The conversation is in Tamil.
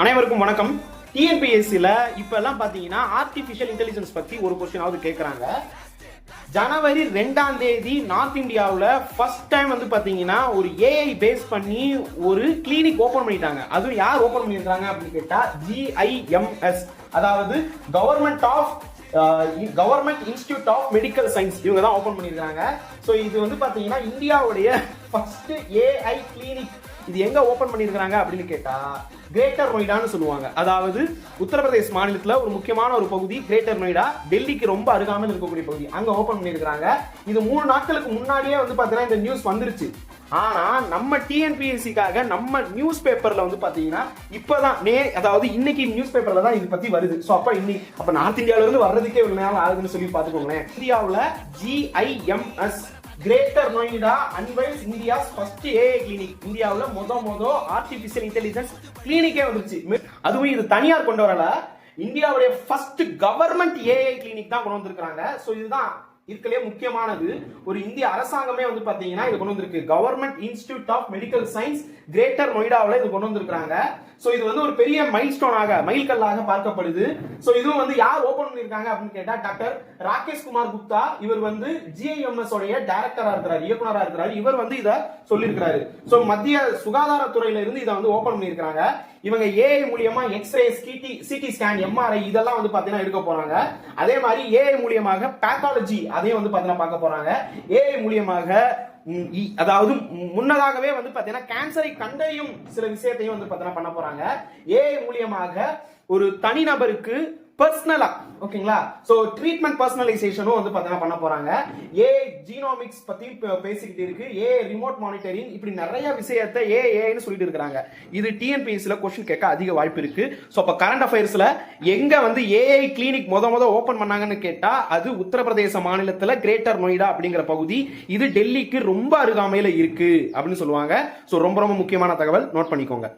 அனைவருக்கும் வணக்கம். டிஎன்பிஎஸ்சில இப்ப எல்லாம் பாத்தீங்கன்னா ஆர்டிபிஷியல் இன்டெலிஜென்ஸ் பத்தி ஒரு கொஸ்டினாவது கேட்கறாங்க. ஜனவரி 2ஆம் தேதி நார்த் இந்தியாவில் ஃபர்ஸ்ட் டைம் வந்து பாத்தீங்கன்னா ஒரு ஏஐ பேஸ் பண்ணி ஒரு கிளினிக் ஓபன் பண்ணிட்டாங்க. அதுவும் யார் ஓபன் பண்ணிருக்காங்க அப்படின்னு கேட்டா ஜிஐஎம்எஸ், அதாவது government institute of medical science, இவங்க தான் ஓபன் பண்ணிருக்காங்க. ஸோ இது வந்து பாத்தீங்கன்னா இந்தியாவுடைய ஃபர்ஸ்ட் ஏஐ கிளினிக். இது எங்க ஓபன் பண்ணிருக்காங்க அப்படின்னு கேட்டா கிரேட்டர் நொய்டான்னு சொல்லுவாங்க. அதாவது உத்தரப்பிரதேஷ் மாநிலத்தில் ஒரு முக்கியமான ஒரு பகுதி கிரேட்டர் நொய்டா, டெல்லிக்கு ரொம்ப அருகாமல் இருக்கக்கூடிய பகுதி, அங்க ஓபன் பண்ணிருக்காங்க. இது 3 நாட்களுக்கு முன்னாடியே வந்து பாத்தீங்கன்னா இந்த நியூஸ் வந்துருச்சு. ஆனா நம்ம டிஎன்பிஎஸ்சிக்காக நம்ம நியூஸ் பேப்பர்ல வந்து பாத்தீங்கன்னா இப்பதான் அதாவது இன்னைக்கு நியூஸ் பேப்பர்ல தான் இது பத்தி வருது. சோ அப்ப நார்த் இந்தியாவில இருந்து வர்றதுக்கே ஒரு நேரம் ஆகுதுன்னு சொல்லி பாத்துக்கோங்களேன். இந்தியாவுல GIMS greater Noida unveils India's first AI clinic. இந்தியாவுல மொத ஆர்டிபிஷியல் இன்டெலிஜென்ஸ் கிளினிக்கே வந்துருச்சு. அதுவும் இது தனியார் கொண்டு வரல, இந்தியாவுடைய ஃபர்ஸ்ட் கவர்மெண்ட் ஏஐ கிளினிக் தான் கொண்டு வந்திருக்காங்க. சோ இதுதான் இருக்கலே முக்கியமானது. ஒரு இந்திய அரசாங்கமே வந்து பாத்தீங்கன்னா இது கொண்டு வந்திருக்கு. Government institute of medical science greater நொய்டாவில் இது கொண்டு வந்திருக்காங்க. சோ இது வந்து ஒரு பெரிய மைல்கல்லாக பார்க்கப்படுது. சோ இதுவும் வந்து யார் ஓபன் பண்ணிருக்காங்க அப்படின்னு கேட்டா டாக்டர் ராகேஷ் குமார் குப்தா. இவர் வந்து ஜிஐஎம்எஸ் உடைய டைரக்டரா இருக்கிறார், இயக்குனரா இருக்கிறார். இவர் வந்து இத சொல்லியிருக்கிறாரு. சோ மத்திய சுகாதாரத்துறையில இருந்து இதை வந்து ஓபன் பண்ணிருக்காங்க. இவங்க ஏஐ மூலியமா எக்ஸ்ரே, சிடி ஸ்கேன், எம்ஆர்ஐ இதெல்லாம் வந்து பாத்தீங்கன்னா எடுக்க போறாங்க. அதே மாதிரி ஏஐ மூலியமாக பேத்தாலஜி அதையும் வந்து பாத்தீங்கன்னா பார்க்க போறாங்க. ஏஐ மூலியமாக அதாவது முன்னதாகவே வந்து பாத்தீங்கன்னா கேன்சரை கண்டறியும் சில விஷயத்தையும் வந்து பாத்தீங்கன்னா பண்ண போறாங்க. ஏஐ மூலியமாக ஒரு தனிநபருக்கு பர்சனலா, ஓகேங்களா, சோ ட்ரீட்மெண்ட் பர்சனலைசேஷனும் வந்து பாத்தீங்கன்னா பண்ண போறாங்க. ஏஐ ஜீனோமிக்ஸ் பத்தி பேசிக்கிட்டு இருக்கு, ஏஐ ரிமோட் மானிட்டரிங், இப்படி நிறைய விஷயத்தை ஏஐன்னு சொல்லிட்டு இருக்காங்க. இது டிஎன்பிஎஸ்சில क्वेश्चन கேட்க அதிக வாய்ப்பு இருக்கு. சோ அப்ப கரண்ட் அஃபேர்ஸ்ல எங்க வந்து ஏஐ கிளினிக் முத ஓபன் பண்ணாங்கன்னு கேட்டா அது உத்தரப்பிரதேச மாநிலத்துல கிரேட்டர் நொய்டா அப்படிங்கிற பகுதி. இது டெல்லிக்கு ரொம்ப அருகாமையில இருக்கு அப்படின்னு சொல்லுவாங்க. சோ ரொம்ப முக்கியமான தகவல், நோட் பண்ணிக்கோங்க.